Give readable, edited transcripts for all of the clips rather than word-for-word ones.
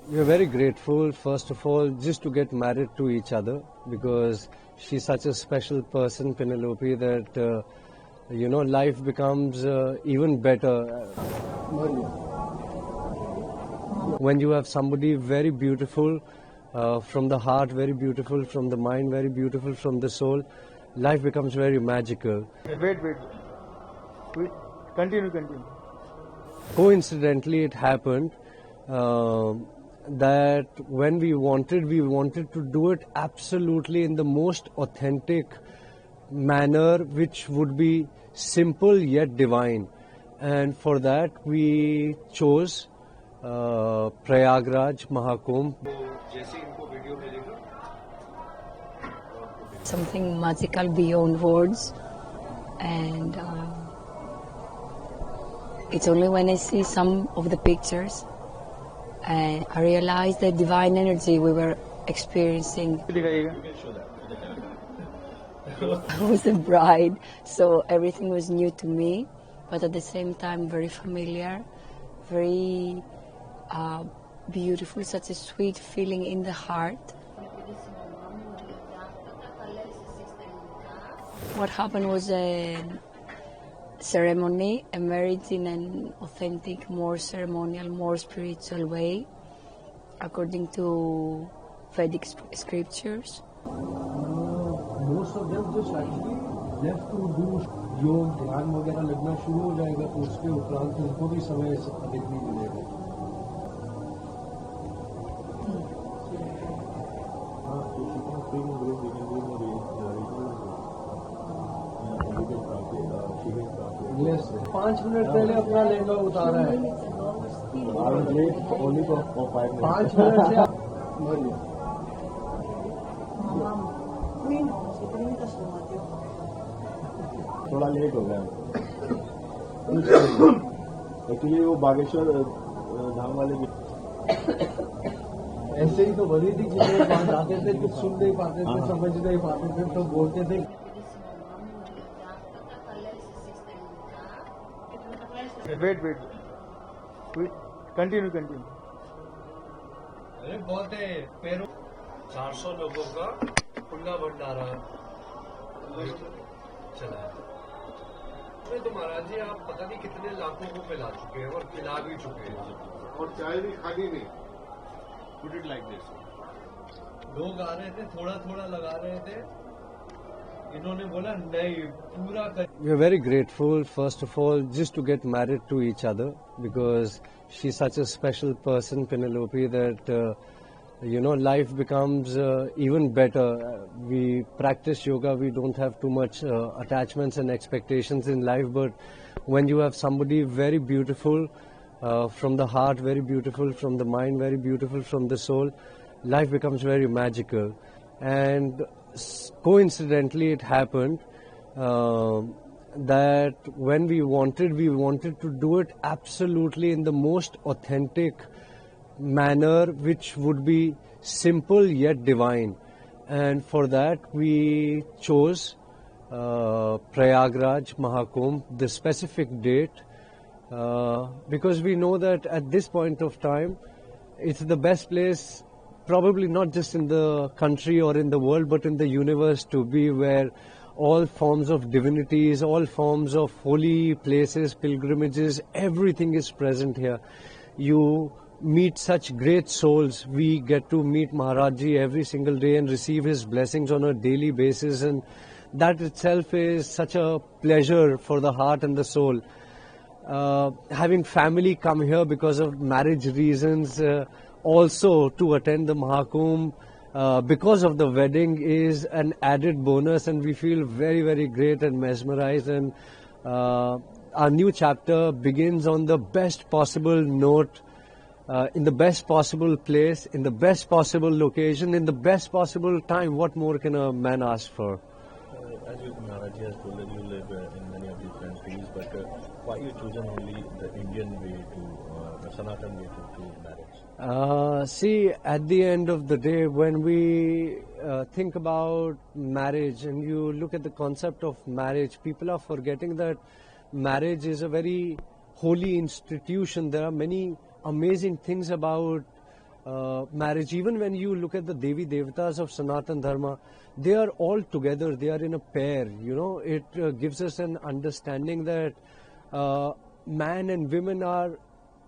We are very grateful, first of all, just to get married to each other because she's such a special person, Penelope, that, life becomes even better when you have somebody very beautiful from the heart, very beautiful from the mind, very beautiful from the soul. Life becomes very magical. Wait. Continue. Coincidentally, it happened that when we wanted to do it absolutely in the most authentic manner, which would be simple yet divine. And for that, we chose Prayagraj, Maha Kumbh. Something magical beyond words, and it's only when I see some of the pictures and I realize the divine energy we were experiencing. I was a bride, so everything was new to me, but at the same time very familiar, very beautiful, such a sweet feeling in the heart. What happened was a ceremony, a marriage in an authentic, more ceremonial, more spiritual way, according to Vedic scriptures. Most of them just actually left to do योग ध्यान वगैरह लगना शुरू हो जाएगा तो उसके उपरांत उनको भी समय अधिक नहीं मिलेगा. Yes, 5 मिनट पहले अपना लहंगा उतारा है. 5 मिनट से थोड़ा लेट हो गया एक्चुअली वो बागेश्वर धाम वाले भी ऐसे ही तो बनी थी जिसमें वहाँ जाते थे कुछ सुन नहीं पाते थे, समझ नहीं पाते थे, तो बोलते थे. Wait. Continue. अरे बहुत है पैरों 400 लोगों का खुला भंडारा चला है. तो महाराज जी आप पता नहीं कितने लाखों को पिला चुके हैं और पिला भी चुके हैं और चाय भी खाली नहीं. Put it like this. लोग आ रहे थे, थोड़ा लगा रहे थे, इन्होंने बोला नहीं पूरा कर. We are very grateful, first of all, just to get married to each other because she's such a special person, Penelope, that life becomes even better. We practice yoga, we don't have too much attachments and expectations in life, but when you have somebody very beautiful from the heart, very beautiful from the mind, very beautiful from the soul, life becomes very magical. And coincidentally, it happened that when we wanted to do it absolutely in the most authentic manner, which would be simple yet divine. And for that, we chose Prayagraj, Maha Kumbh, the specific date, because we know that at this point of time, it's the best place, probably not just in the country or in the world, but in the universe to be, where all forms of divinities, all forms of holy places, pilgrimages, everything is present here. You meet such great souls. We get to meet Maharaj Ji every single day and receive his blessings on a daily basis, and that itself is such a pleasure for the heart and the soul. Having family come here because of marriage reasons, also to attend the Maha Kumbh because of the wedding is an added bonus, and we feel very, very great and mesmerized. And our new chapter begins on the best possible note, in the best possible place, in the best possible location, in the best possible time. What more can a man ask for? As you, Maharaj has told that you live in many of these countries, but why you chosen only the Indian way the Sanatan way to marriage? See, at the end of the day, when we think about marriage and you look at the concept of marriage, people are forgetting that marriage is a very holy institution. There are many amazing things about marriage. Even when you look at the Devi Devatas of Sanatan Dharma, they are all together, they are in a pair. You know, it gives us an understanding that man and women are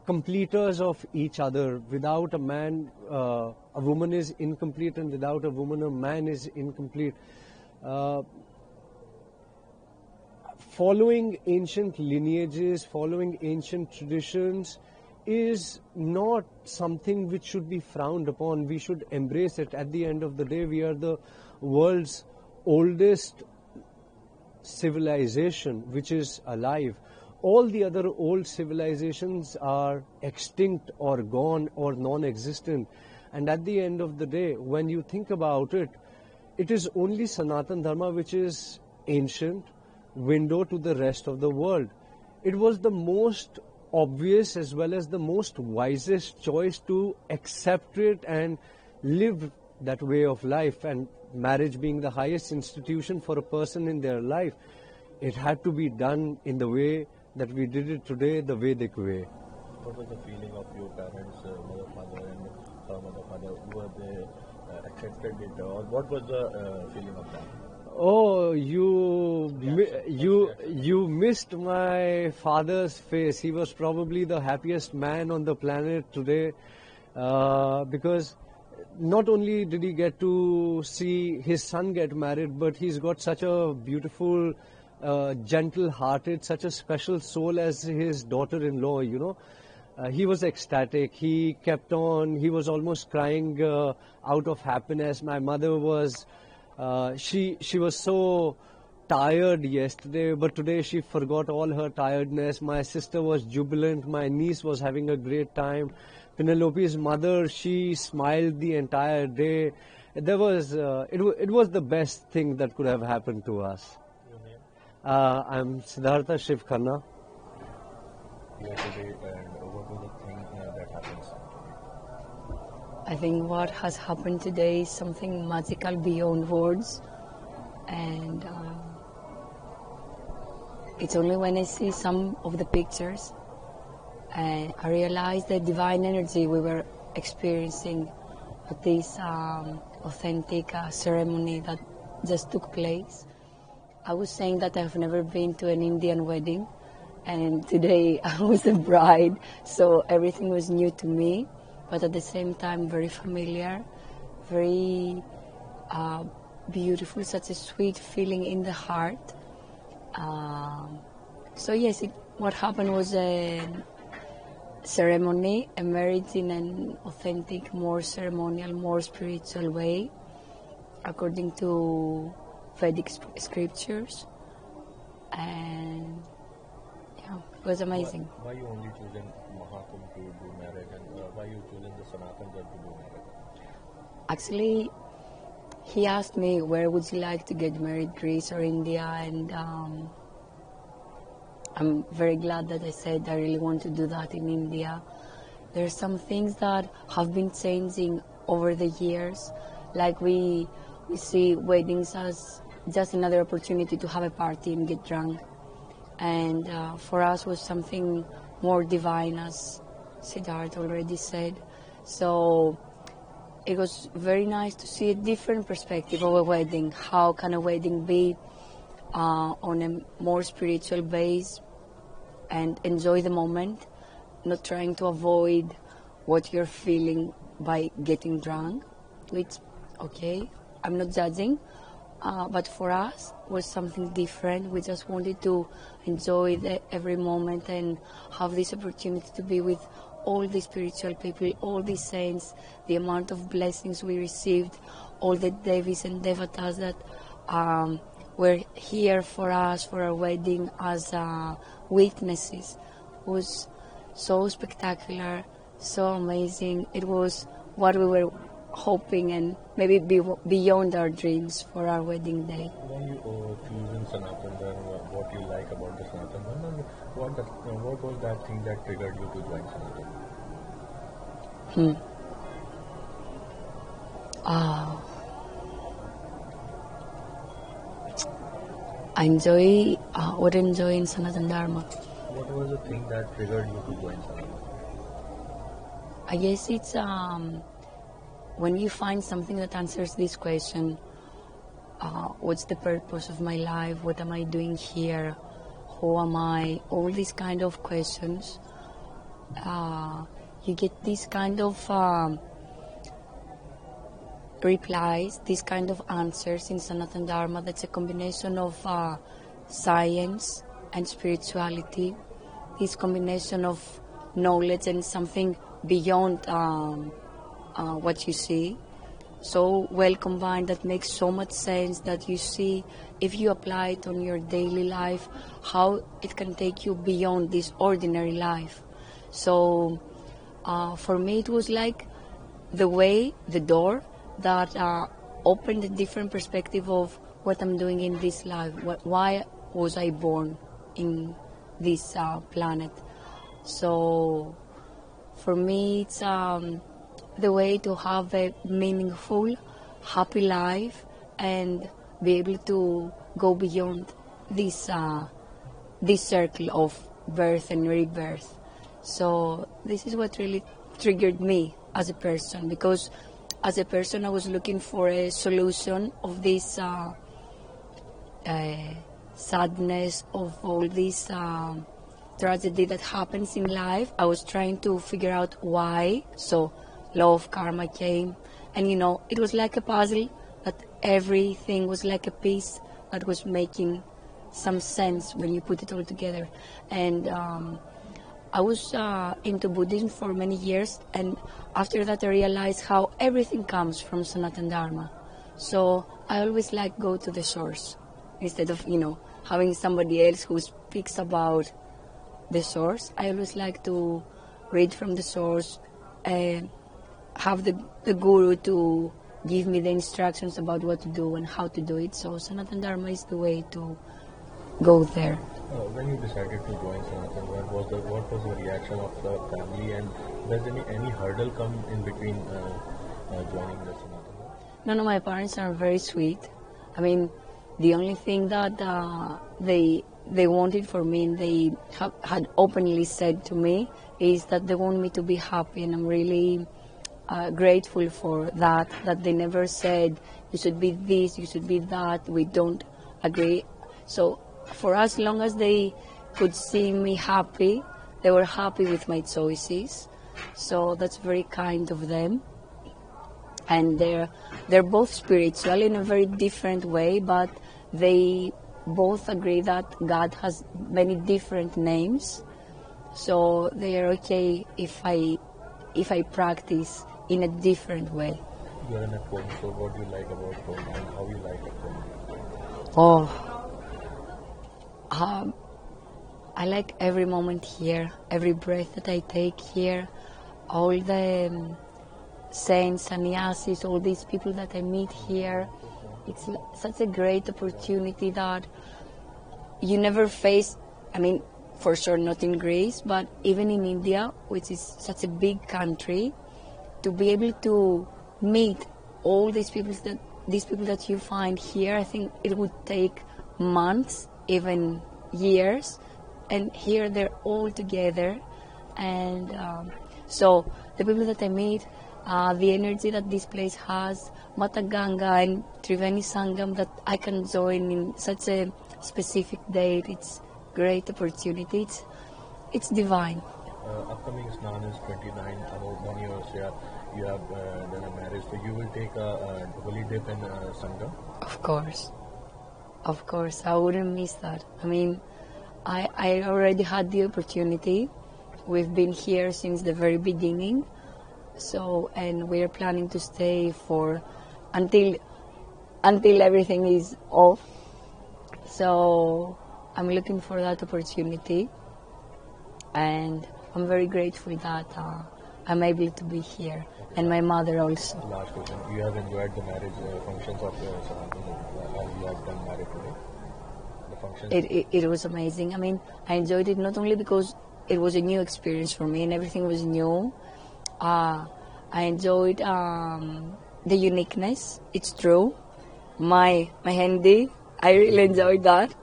completers of each other. Without a man, a woman is incomplete, and without a woman, a man is incomplete. Following ancient lineages, following ancient traditions is not something which should be frowned upon. We should embrace it. At the end of the day, we are the world's oldest civilization which is alive. All the other old civilizations are extinct or gone or non-existent. And at the end of the day, when you think about it, it is only Sanatan Dharma which is ancient, window to the rest of the world. It was the most obvious as well as the most wisest choice to accept it and live that way of life. And marriage being the highest institution for a person in their life, it had to be done in the way that we did it today, the Vedic way. What was the feeling of your parents, mother, father, and mother, father? Were they accepted it, or what was the feeling of that? Oh, you missed my father's face. He was probably the happiest man on the planet today, because not only did he get to see his son get married, but he's got such a beautiful, gentle-hearted, such a special soul as his daughter-in-law, you know. He was ecstatic. He kept on. He was almost crying out of happiness. My mother was, she was so tired yesterday, but today she forgot all her tiredness. My sister was jubilant. My niece was having a great time. Penelope's mother, she smiled the entire day. There was, it was the best thing that could have happened to us. Your name? I'm Siddharth Shiv Khanna. Here today, and what was the thing that happens? I think what has happened today is something magical beyond words, and it's only when I see some of the pictures and I realize the divine energy we were experiencing at this authentic ceremony that just took place. I was saying that I've never been to an Indian wedding, and today I was a bride, so everything was new to me, but at the same time very familiar, very beautiful, such a sweet feeling in the heart. So yes, what happened was a ceremony, a marriage in an authentic, more ceremonial, more spiritual way, according to Vedic scriptures, and yeah, it was amazing. Why you only choosing Maha Kumbh to do marriage, and why you choosing the Sanatan Dharma to do marriage? Actually, he asked me where would you like to get married, Greece or India, and I'm very glad that I said I really want to do that in India. There are some things that have been changing over the years, like we see weddings as just another opportunity to have a party and get drunk, and for us was something more divine, as Siddharth already said. So it was very nice to see a different perspective of a wedding. How can a wedding be on a more spiritual base and enjoy the moment, not trying to avoid what you're feeling by getting drunk, which, okay, I'm not judging, but for us was something different. We just wanted to enjoy every moment and have this opportunity to be with all the spiritual people, all the saints, the amount of blessings we received, all the Devis and Devatas that were here for us, for our wedding as witnesses, was so spectacular, so amazing. It was what we were hoping and maybe beyond our dreams for our wedding day. Why you choosing Sanatan Dharma? What you like about the Sanatan Dharma? And what was that thing that triggered you to join Sanatan? I enjoy what I enjoy in Sanatan Dharma. What was the thing that triggered you to join Sanatan? I guess it's when you find something that answers this question, what's the purpose of my life? What am I doing here? Who am I? All these kind of questions. You get this kind of replies, this kind of answers in Sanatana Dharma. That's a combination of science and spirituality. This combination of knowledge and something beyond what you see. So well combined that makes so much sense that you see if you apply it on your daily life, how it can take you beyond this ordinary life. So for me it was like the door that opened a different perspective of what I'm doing in this life. Why was I born in this planet? So for me it's the way to have a meaningful, happy life and be able to go beyond this circle of birth and rebirth. So this is what really triggered me as a person, because as a person I was looking for a solution of this sadness, of all this tragedy that happens in life. I was trying to figure out why. So law of karma came, and it was like a puzzle, that everything was like a piece that was making some sense when you put it all together. And I was into Buddhism for many years, and after that I realized how everything comes from Sanatana Dharma. So I always like go to the source instead of having somebody else who speaks about the source. I always like to read from the source, have the guru to give me the instructions about what to do and how to do it. So Sanatana Dharma is the way to go there. When you decided to join Sanatana, what was the reaction of the family, and does any hurdle come in between joining the Sanatana? No, my parents are very sweet. I mean, the only thing that they wanted for me, and they had openly said to me, is that they want me to be happy, and I'm really grateful for that they never said you should be this, you should be that, we don't agree. So for as long as they could see me happy, they were happy with my choices. So that's very kind of them. And they're both spiritual in a very different way, but they both agree that God has many different names. So they are okay if I practice in a different way. You are in a home, so what do you like about home and how you like it home? I like every moment here, every breath that I take here, all the saints, sannyasis, all these people that I meet here. It's such a great opportunity that you never face. I mean, for sure not in Greece, but even in India, which is such a big country, to be able to meet all these people that you find here, I think it would take months, even years, and here they're all together. And so the people that I meet, the energy that this place has, Mata Ganga and Triveni Sangam that I can join in such a specific date, it's great opportunity. It's divine. Upcoming Snan is 29, about 1 year here. You have done a marriage, so you will take a holy dip in Sangam? Of course, I wouldn't miss that. I mean, I already had the opportunity. We've been here since the very beginning. So, and we're planning to stay for until everything is off. So I'm looking for that opportunity, and I'm very grateful that I'm able to be here, and my mother also. Last question: you have enjoyed the marriage functions of your Sanatana as you have done married today? The functions. It was amazing. I mean, I enjoyed it not only because it was a new experience for me and everything was new. I enjoyed the uniqueness. It's true. My Hindi, I really enjoyed that,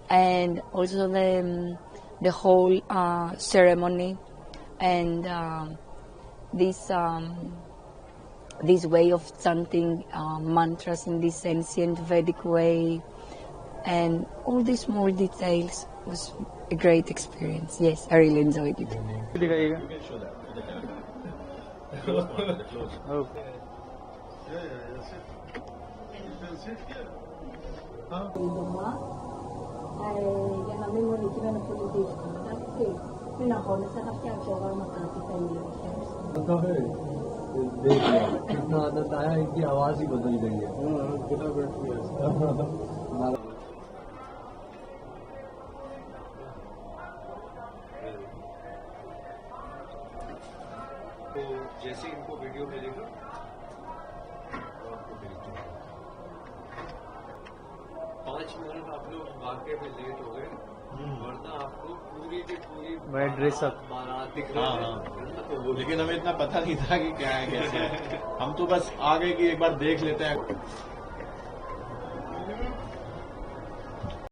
and also the whole ceremony, and this way of chanting mantras in this ancient Vedic way, and all these small details was a great experience. Yes, I really enjoyed it. You can show that to the camera. The close part, the close. Okay. कितना आनंद आया, इनकी आवाज ही बदल गई है। तो जैसे इनको वीडियो मिलेगा आपको भेज दूंगा। 5 मिनट आप लोग वाकई में लेट हो गए, वरना आपको पूरी की पूरी मैं ड्रेसअप बारात दिख रही है। लेकिन हमें इतना पता नहीं था कि क्या है कैसे है। हम तो बस आ गए कि एक बार देख लेते हैं।